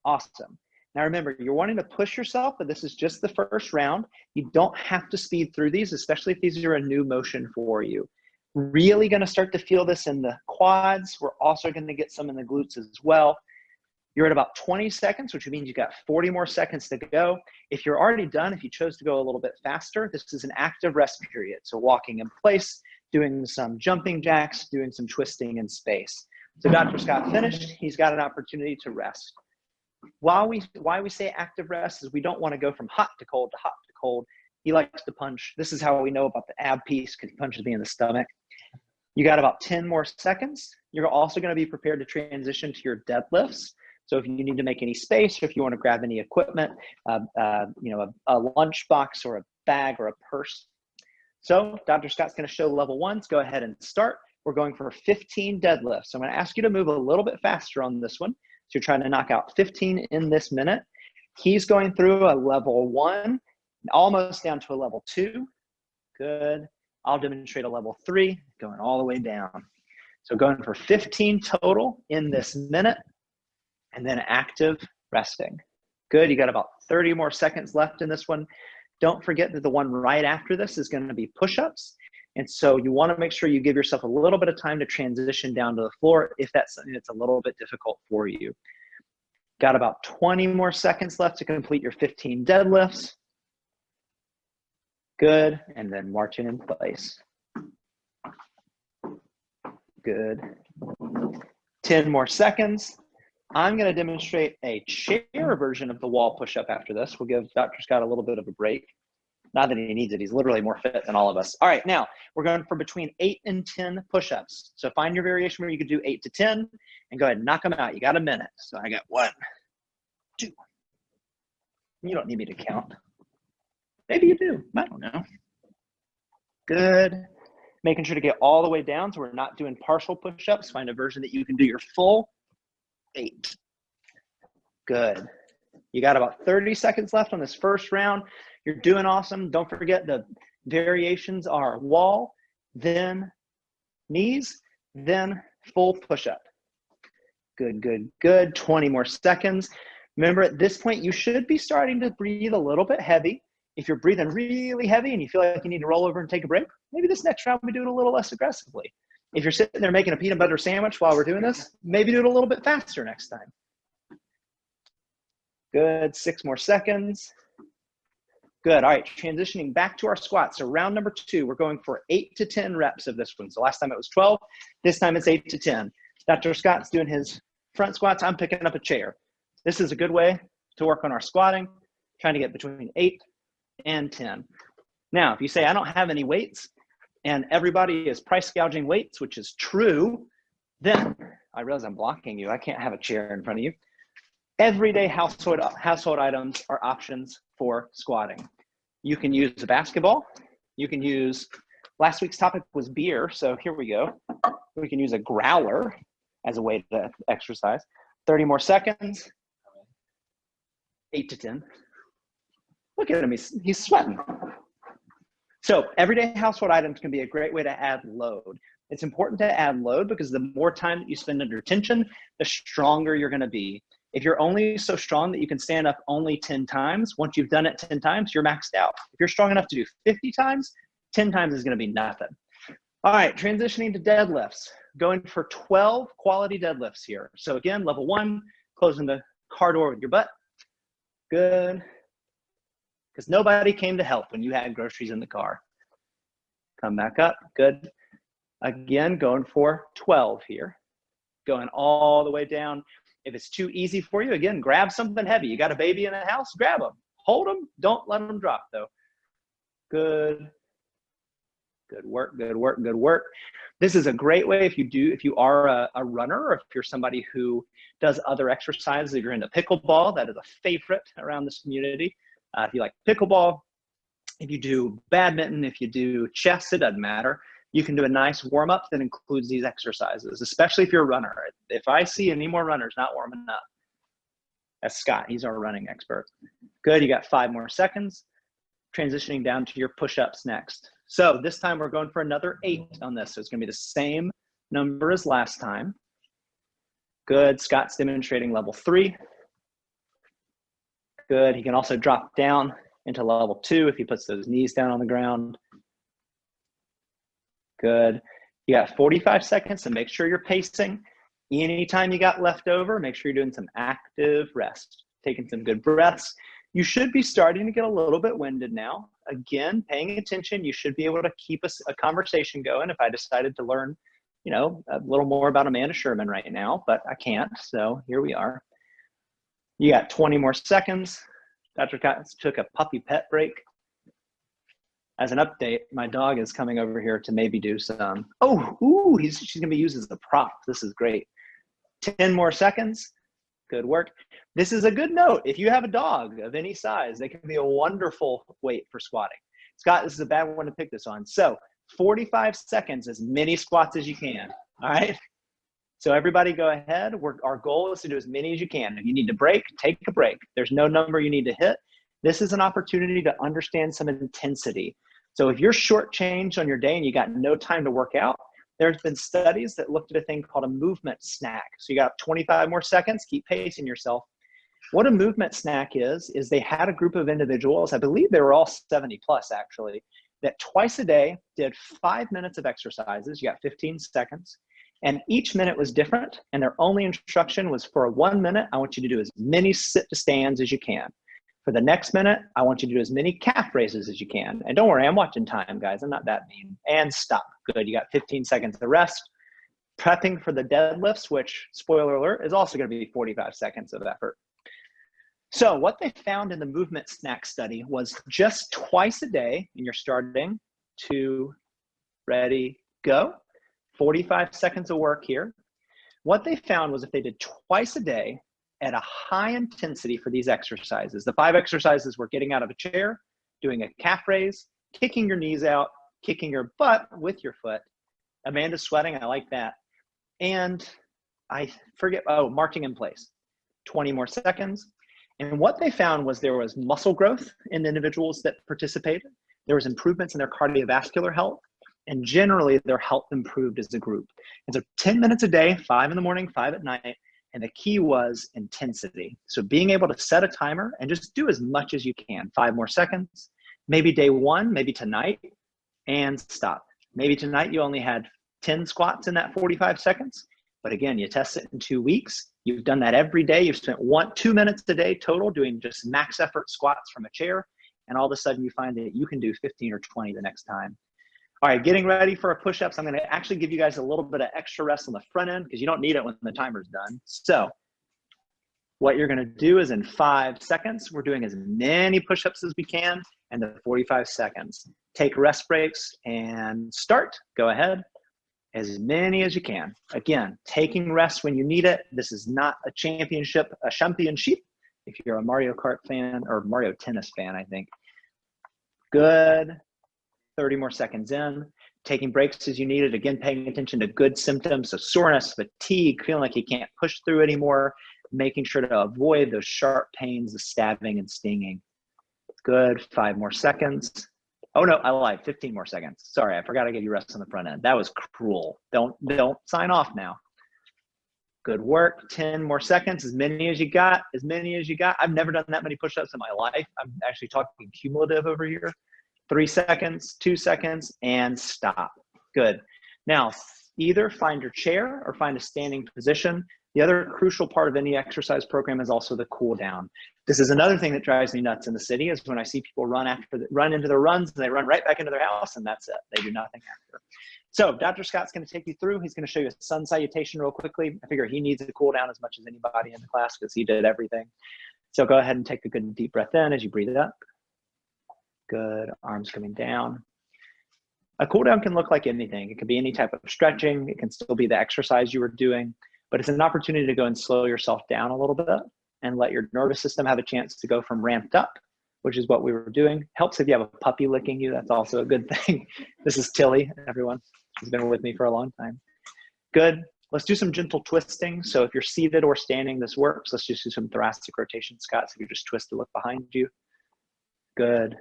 Awesome. Now remember, you're wanting to push yourself, but this is just the first round. You don't have to speed through these, especially if these are a new motion for you. Really going to start to feel this in the quads. We're also going to get some in the glutes as well. You're at about 20 seconds, which means you got 40 more seconds to go. If you're already done, if you chose to go a little bit faster, this is an active rest period. So walking in place, doing some jumping jacks, doing some twisting in space. So Dr. Scott finished. He's got an opportunity to rest. Why we say active rest is we don't want to go from hot to cold to hot to cold. He likes to punch. This is how we know about the ab piece, because he punches me in the stomach. You got about 10 more seconds. You're also going to be prepared to transition to your deadlifts. So if you need to make any space, or if you want to grab any equipment, a lunch box or a bag or a purse. So Dr. Scott's going to show level 1s. Go ahead and start. We're going for 15 deadlifts. So I'm going to ask you to move a little bit faster on this one. So you're trying to knock out 15 in this minute. He's going through a level 1, almost down to a level 2. Good. I'll demonstrate a level 3, going all the way down. So going for 15 total in this minute. And then active resting. Good, you got about 30 more seconds left in this one. Don't forget that the one right after this is going to be push-ups. And so you want to make sure you give yourself a little bit of time to transition down to the floor if that's something that's a little bit difficult for you. Got about 20 more seconds left to complete your 15 deadlifts. Good, and then marching in place. Good. 10 more seconds. I'm going to demonstrate a chair version of the wall push-up after this. We'll give Dr. Scott a little bit of a break. Not that he needs it. He's literally more fit than all of us. All right, now we're going for between 8 and 10 push-ups. So find your variation where you could do 8 to 10 and go ahead and knock them out. You got a minute. So I got 1, 2. You don't need me to count. Maybe you do. I don't know. Good. Making sure to get all the way down so we're not doing partial push-ups. Find a version that you can do your full 8. Good. You got about 30 seconds left on this first round. You're doing awesome. Don't forget the variations are wall, then knees, then full push-up. Good, good, good. 20 more seconds. Remember, at this point, you should be starting to breathe a little bit heavy. If you're breathing really heavy and you feel like you need to roll over and take a break, maybe this next round we do it a little less aggressively. If you're sitting there making a peanut butter sandwich while we're doing this, maybe do it a little bit faster next time. Good, 6 more seconds. Good, all right, transitioning back to our squats. So round number 2, we're going for 8 to 10 reps of this one. So last time it was 12, this time it's 8 to 10. Dr. Scott's doing his front squats. I'm picking up a chair. This is a good way to work on our squatting, trying to get between 8 and 10. Now, if you say, I don't have any weights, and everybody is price gouging weights, which is true, then I realize I'm blocking you. I can't have a chair in front of you. Everyday household items are options for squatting. You can use a basketball. You can use, last week's topic was beer, so here we go. We can use a growler as a way to exercise. 30 more seconds, 8 to 10. Look at him, he's sweating. So everyday household items can be a great way to add load. It's important to add load because the more time that you spend under tension, the stronger you're gonna be. If you're only so strong that you can stand up only 10 times, once you've done it 10 times, you're maxed out. If you're strong enough to do 50 times, 10 times is gonna be nothing. All right, transitioning to deadlifts. Going for 12 quality deadlifts here. So again, level 1, closing the car door with your butt. Good. Because nobody came to help when you had groceries in the car. Come back up, good. Again, going for 12 here. Going all the way down. If it's too easy for you, again, grab something heavy. You got a baby in the house, grab them. Hold them, don't let them drop though. Good. Good work, good work, good work. This is a great way if you are a runner, or if you're somebody who does other exercises. If you're into pickleball, that is a favorite around this community. If you like pickleball, if you do badminton, if you do chess, it doesn't matter. You can do a nice warm-up that includes these exercises, especially if you're a runner. If I see any more runners not warming up, that's Scott, he's our running expert. Good, you got 5 more seconds. Transitioning down to your push-ups next. So this time we're going for another 8 on this. So it's gonna be the same number as last time. Good, Scott's demonstrating level 3. Good, he can also drop down into level 2 if he puts those knees down on the ground. Good, you got 45 seconds to make sure you're pacing. Anytime you got left over, make sure you're doing some active rest, taking some good breaths. You should be starting to get a little bit winded now. Again, paying attention, you should be able to keep a conversation going. If I decided to learn, you know, a little more about Amanda Sherman right now, but I can't, so here we are. You got 20 more seconds. Dr. Cottons took a puppy pet break. As an update, my dog is coming over here to maybe do some, she's gonna be used as a prop. This is great. 10 more seconds. Good work. This is a good note. If you have a dog of any size, they can be a wonderful weight for squatting. Scott, this is a bad one to pick this on. So 45 seconds, as many squats as you can, all right? So everybody go ahead. Our goal is to do as many as you can. If you need to break, take a break. There's no number you need to hit. This is an opportunity to understand some intensity. So if you're shortchanged on your day and you got no time to work out, there's been studies that looked at a thing called a movement snack. So you got 25 more seconds, keep pacing yourself. What a movement snack is they had a group of individuals, I believe they were all 70 plus actually, that twice a day did 5 minutes of exercises. You got 15 seconds. And each minute was different. And their only instruction was for 1 minute, I want you to do as many sit to stands as you can. For the next minute, I want you to do as many calf raises as you can. And don't worry, I'm watching time, guys. I'm not that mean. And stop. Good. You got 15 seconds of rest. Prepping for the deadlifts, which, spoiler alert, is also going to be 45 seconds of effort. So what they found in the movement snack study was just twice a day, and you're starting to, ready, go. 45 seconds of work here. What they found was if they did twice a day at a high intensity for these exercises, the 5 exercises were getting out of a chair, doing a calf raise, kicking your knees out, kicking your butt with your foot. Amanda's sweating, I like that. And I forget, marching in place. 20 more seconds. And what they found was there was muscle growth in the individuals that participated. There was improvements in their cardiovascular health. And generally, their health improved as a group. And so 10 minutes a day, 5 in the morning, 5 at night. And the key was intensity. So being able to set a timer and just do as much as you can. 5 more seconds, maybe day 1, maybe tonight, and stop. Maybe tonight you only had 10 squats in that 45 seconds. But again, you test it in 2 weeks. You've done that every day. You've spent 2 minutes a day total doing just max effort squats from a chair. And all of a sudden you find that you can do 15 or 20 the next time. All right, getting ready for our push-ups. I'm gonna actually give you guys a little bit of extra rest on the front end because you don't need it when the timer's done. So what you're gonna do is in 5 seconds, we're doing as many push-ups as we can, and the 45 seconds. Take rest breaks and start. Go ahead. As many as you can. Again, taking rest when you need it. This is not a championship, if you're a Mario Kart fan or Mario Tennis fan, I think. Good. 30 more seconds in. Taking breaks as you need it. Again, paying attention to good symptoms, so soreness, fatigue, feeling like you can't push through anymore, making sure to avoid those sharp pains, the stabbing and stinging. Good. 5 more seconds. Oh no, I lied. 15 more seconds. Sorry, I forgot to give you rest on the front end. That was cruel. Don't sign off now. Good work. 10 more seconds. As many as you got. As many as you got. I've never done that many push-ups in my life. I'm actually talking cumulative over here. 3 seconds, 2 seconds, and stop. Good. Now, either find your chair or find a standing position. The other crucial part of any exercise program is also the cool down. This is another thing that drives me nuts in the city is when I see people run into their runs and they run right back into their house and that's it. They do nothing after. So Dr. Scott's going to take you through. He's going to show you a sun salutation real quickly. I figure he needs to cool down as much as anybody in the class because he did everything. So go ahead and take a good deep breath in as you breathe it up. Good. Arms coming down. A cool down can look like anything. It could be any type of stretching. It can still be the exercise you were doing. But it's an opportunity to go and slow yourself down a little bit and let your nervous system have a chance to go from ramped up, which is what we were doing. Helps if you have a puppy licking you. That's also a good thing. This is Tilly, everyone. She's been with me for a long time. Good. Let's do some gentle twisting. So if you're seated or standing, this works. Let's just do some thoracic rotation, Scott. So you just twist to look behind you. Good.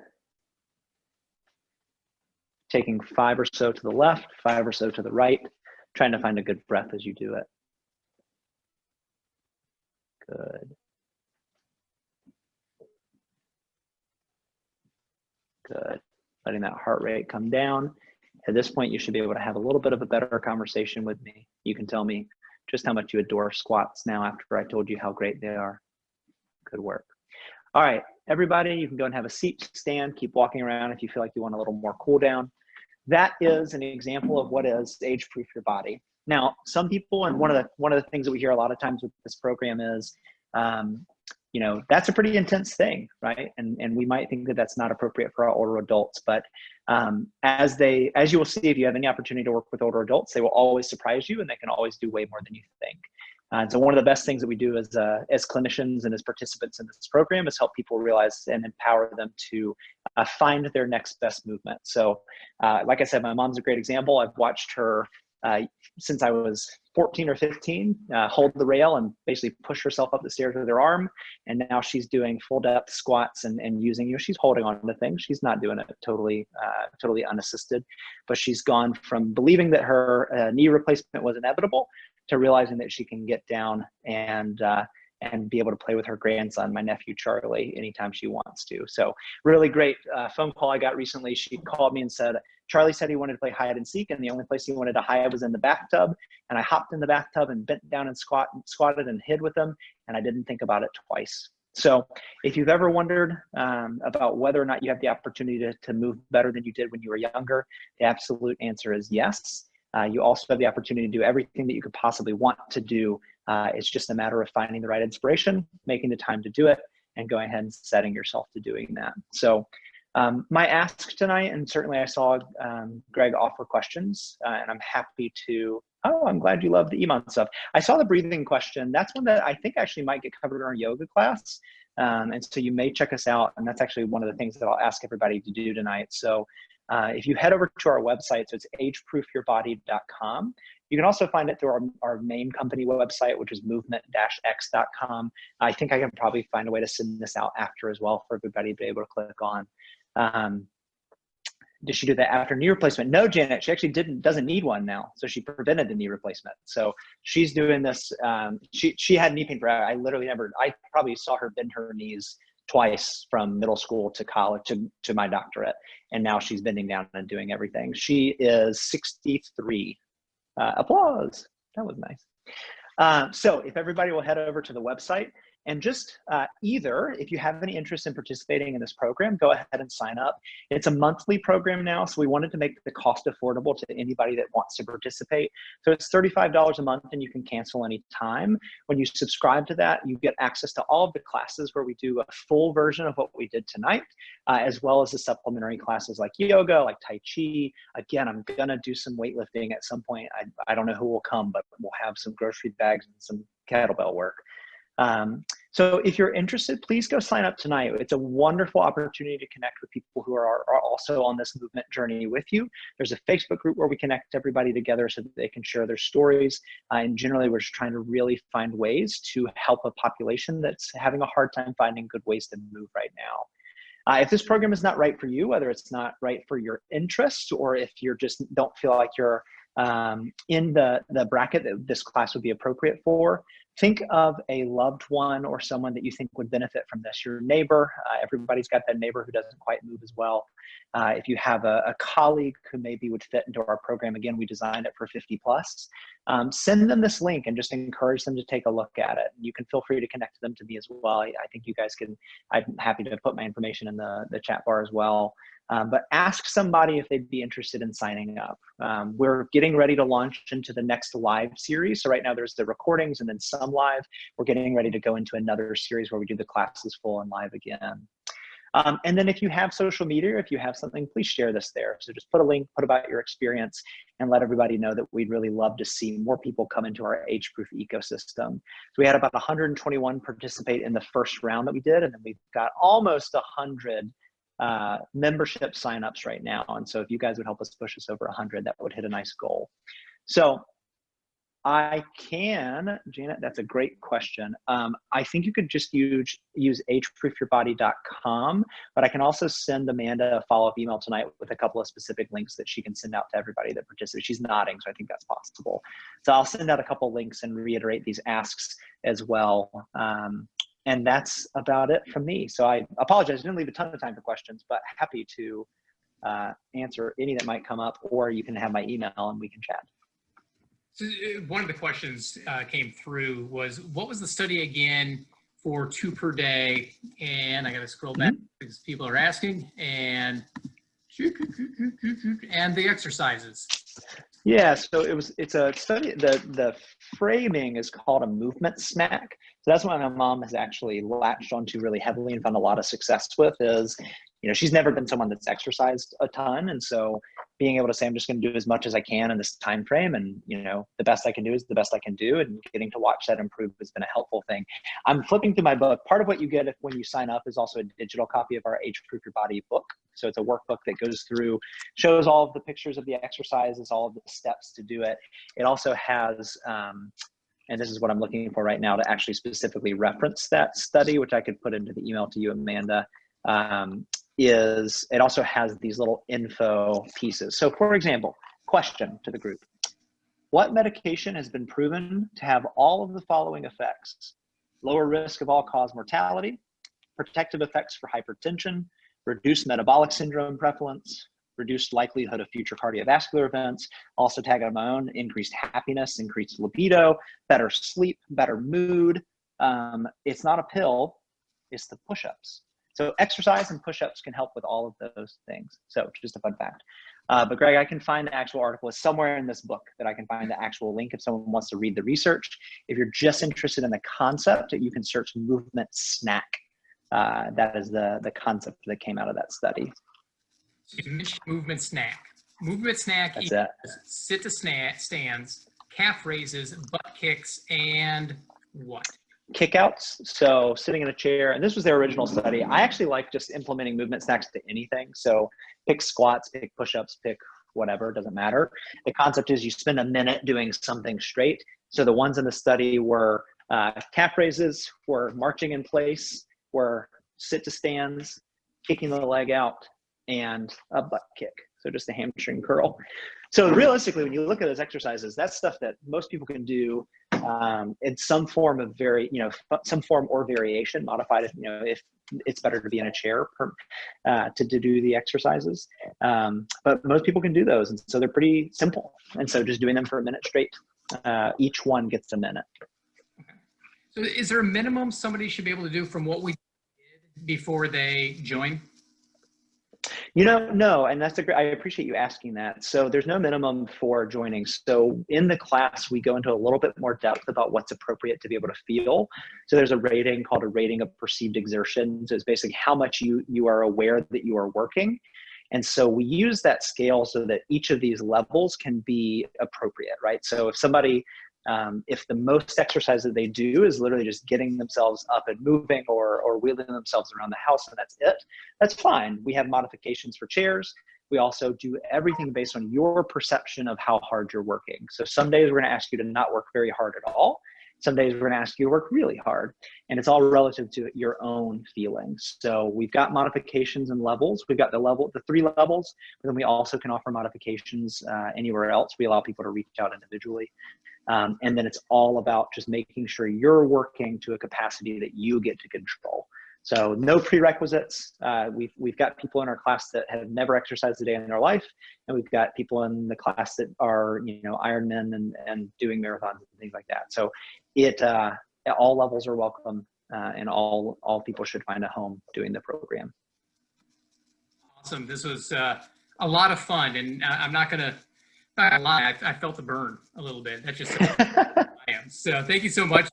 Taking 5 or so to the left, 5 or so to the right, trying to find a good breath as you do it. Good. Good. Letting that heart rate come down. At this point, you should be able to have a little bit of a better conversation with me. You can tell me just how much you adore squats now after I told you how great they are. Good work. All right, everybody, you can go and have a seat, stand, keep walking around if you feel like you want a little more cool down. That is an example of what is Age-Proof Your Body. Now, some people, and one of the things that we hear a lot of times with this program is, you know, that's a pretty intense thing, right? And we might think that that's not appropriate for our older adults, but as you will see, if you have any opportunity to work with older adults, they will always surprise you and they can always do way more than you think. And so one of the best things that we do as clinicians and as participants in this program is help people realize and empower them to find their next best movement. So like I said, my mom's a great example. I've watched her since I was 14 or 15, hold the rail and basically push herself up the stairs with her arm. And now she's doing full depth squats and using, you know, she's holding on to things. She's not doing it totally unassisted, but she's gone from believing that her knee replacement was inevitable to realizing that she can get down and be able to play with her grandson, my nephew, Charlie, anytime she wants to. So really great phone call I got recently. She called me and said, Charlie said he wanted to play hide and seek and the only place he wanted to hide was in the bathtub. And I hopped in the bathtub and bent down and squatted and hid with him. And I didn't think about it twice. So if you've ever wondered about whether or not you have the opportunity to move better than you did when you were younger, the absolute answer is yes. You also have the opportunity to do everything that you could possibly want to do. It's just a matter of finding the right inspiration, making the time to do it, and going ahead and setting yourself to doing that. So my ask tonight, and certainly I saw Greg offer questions, and I'm happy to, I'm glad you love the Imam stuff. I saw the breathing question. That's one that I think actually might get covered in our yoga class. And so you may check us out, and that's actually one of the things that I'll ask everybody to do tonight. So if you head over to our website, so it's ageproofyourbody.com. You can also find it through our main company website, which is MovementX.com. I think I can probably find a way to send this out after as well for everybody to be able to click on. Did she do that after knee replacement? No, Janet, she actually doesn't need one now. So she prevented the knee replacement. So she's doing this. She had knee pain forever. I probably saw her bend her knees twice from middle school to college to my doctorate. And now she's bending down and doing everything. She is 63. Applause. That was nice. So if everybody will head over to the website And just either, if you have any interest in participating in this program, go ahead and sign up. It's a monthly program now, so we wanted to make the cost affordable to anybody that wants to participate. So it's $35 a month, and you can cancel any time. When you subscribe to that, you get access to all of the classes where we do a full version of what we did tonight, as well as the supplementary classes like yoga, like Tai Chi. Again, I'm gonna do some weightlifting at some point. I don't know who will come, but we'll have some grocery bags and some kettlebell work. So if you're interested, please go sign up tonight. It's a wonderful opportunity to connect with people who are also on this movement journey with you. There's a Facebook group where we connect everybody together so that they can share their stories. And generally, we're just trying to really find ways to help a population that's having a hard time finding good ways to move right now. If this program is not right for you, whether it's not right for your interests, or if you just don't feel like you're in the bracket that this class would be appropriate for, think of a loved one or someone that you think would benefit from this. Your neighbor, everybody's got that neighbor who doesn't quite move as well. If you have a colleague who maybe would fit into our program, again, we designed it for 50 plus, send them this link and just encourage them to take a look at it. You can feel free to connect them to me as well. I think you guys can, I'm happy to put my information in the chat bar as well. But ask somebody if they'd be interested in signing up. We're getting ready to launch into the next live series. So right now there's the recordings and then some live. We're getting ready to go into another series where we do the classes full and live again. And then if you have social media, if you have something, please share this there. So just put a link, put about your experience, and let everybody know that we'd really love to see more people come into our AgeProof ecosystem. So we had about 121 participate in the first round that we did, and then we've got almost 100 membership signups right now. And so if you guys would help us push us over 100, that would hit a nice goal. So I can, Janet, that's a great question. I think you could just use ageproofyourbody.com, but I can also send Amanda a follow-up email tonight with a couple of specific links that she can send out to everybody that participates. She's nodding, so I think that's possible. So I'll send out a couple links and reiterate these asks as well. And that's about it from me. So I apologize, I didn't leave a ton of time for questions, but happy to answer any that might come up, or you can have my email and we can chat. So one of the questions came through was, what was the study again for 2 per day? And I got to scroll back because people are asking, and the exercises. Yeah, so it's a study, the framing is called a movement snack. So that's what my mom has actually latched onto really heavily and found a lot of success with is, you know, she's never been someone that's exercised a ton. And so being able to say, I'm just going to do as much as I can in this time frame, and, you know, the best I can do is the best I can do, and getting to watch that improve has been a helpful thing. I'm flipping through my book. Part of what you get when you sign up is also a digital copy of our AgeProof Your Body book. So it's a workbook that goes through, shows all of the pictures of the exercises, all of the steps to do it. It also has, and this is what I'm looking for right now to actually specifically reference that study, which I could put into the email to you, Amanda, is it also has these little info pieces. So for example, question to the group: what medication has been proven to have all of the following effects? Lower risk of all-cause mortality, protective effects for hypertension, reduced metabolic syndrome prevalence, reduced likelihood of future cardiovascular events, also tag on my own, increased happiness, increased libido, better sleep, better mood. It's not a pill, it's the push-ups. So exercise and push-ups can help with all of those things. So just a fun fact. But Greg, I can find the actual article. It's somewhere in this book that I can find the actual link if someone wants to read the research. If you're just interested in the concept, you can search movement snack. That is the concept that came out of that study. Movement snack. Movement snack That's equals it. sit to stands, calf raises, butt kicks, and what? Kickouts. So sitting in a chair, and this was their original study. I actually like just implementing movement snacks to anything. So pick squats, pick push-ups, pick whatever, doesn't matter. The concept is you spend a minute doing something straight. So the ones in the study were calf raises, were marching in place, were sit to stands, kicking the leg out, and a butt kick. So just a hamstring curl. So realistically, when you look at those exercises, that's stuff that most people can do in some form of some form or variation, modified, if it's better to be in a chair to do the exercises. But most people can do those. And so they're pretty simple. And so just doing them for a minute straight, each one gets a minute. So is there a minimum somebody should be able to do from what we did before they join? No, and I appreciate you asking that. So there's no minimum for joining. So in the class, we go into a little bit more depth about what's appropriate to be able to feel. So there's a rating called a rating of perceived exertion. So it's basically how much you are aware that you are working. And so we use that scale so that each of these levels can be appropriate, right? So if the most exercise that they do is literally just getting themselves up and moving or wheeling themselves around the house and that's it, that's fine. We have modifications for chairs. We also do everything based on your perception of how hard you're working. So some days we're going to ask you to not work very hard at all. Some days we're going to ask you to work really hard, and it's all relative to your own feelings. So we've got modifications and levels. We've got the 3 levels, but then we also can offer modifications anywhere else. We allow people to reach out individually. And then it's all about just making sure you're working to a capacity that you get to control. So no prerequisites. We've got people in our class that have never exercised a day in their life, and we've got people in the class that are, Ironmen and doing marathons and things like that. So all levels are welcome, and all people should find a home doing the program. Awesome. This was a lot of fun, and I'm not going to lie. I felt the burn a little bit. That's just I am. So thank you so much,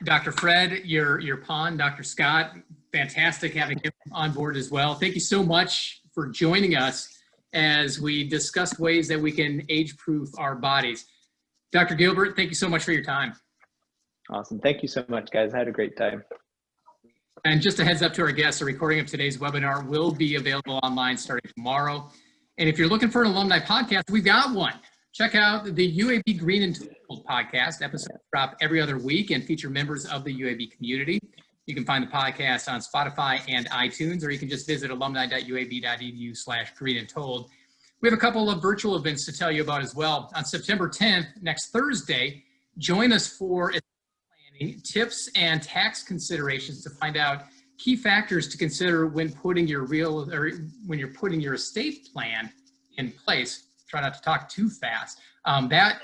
Dr. Fred, your pawn, Dr. Scott. Fantastic having him on board as well. Thank you so much for joining us as we discussed ways that we can age-proof our bodies. Dr. Gilbert, thank you so much for your time. Awesome. Thank you so much, guys. I had a great time. And just a heads up to our guests, a recording of today's webinar will be available online starting tomorrow. And if you're looking for an alumni podcast, we've got one. Check out the UAB Green and Told podcast. Episodes drop every other week and feature members of the UAB community. You can find the podcast on Spotify and iTunes, or you can just visit alumni.uab.edu/green and told. We have a couple of virtual events to tell you about as well. On September 10th, next Thursday, join us for planning tips and tax considerations to find out key factors to consider when putting your estate plan in place. Try not to talk too fast. That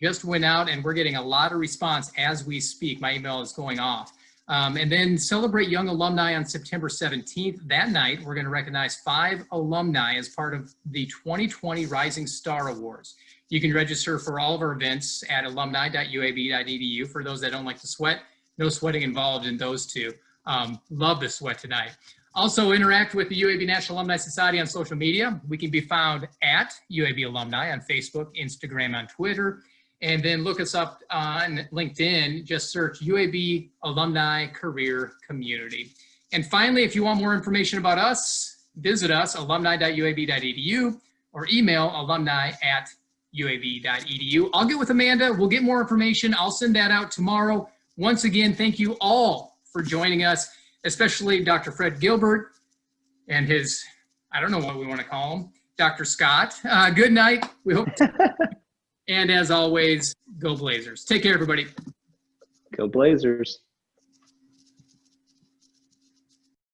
just went out, and we're getting a lot of response as we speak. My email is going off. And then celebrate young alumni on September 17th. That night, we're going to recognize 5 alumni as part of the 2020 Rising Star Awards. You can register for all of our events at alumni.uab.edu. For those that don't like to sweat, no sweating involved in those two. Love the sweat tonight. Also interact with the UAB National Alumni Society on social media. We can be found at UAB Alumni on Facebook, Instagram, and Twitter. And then look us up on LinkedIn. Just search UAB Alumni Career Community. And finally, if you want more information about us, visit us, alumni.uab.edu, or email alumni@uab.edu. I'll get with Amanda. We'll get more information. I'll send that out tomorrow. Once again, thank you all for joining us, especially Dr. Fred Gilbert and his, I don't know what we want to call him, Dr. Scott. Good night. We hope. And as always, go Blazers. Take care, everybody. Go Blazers.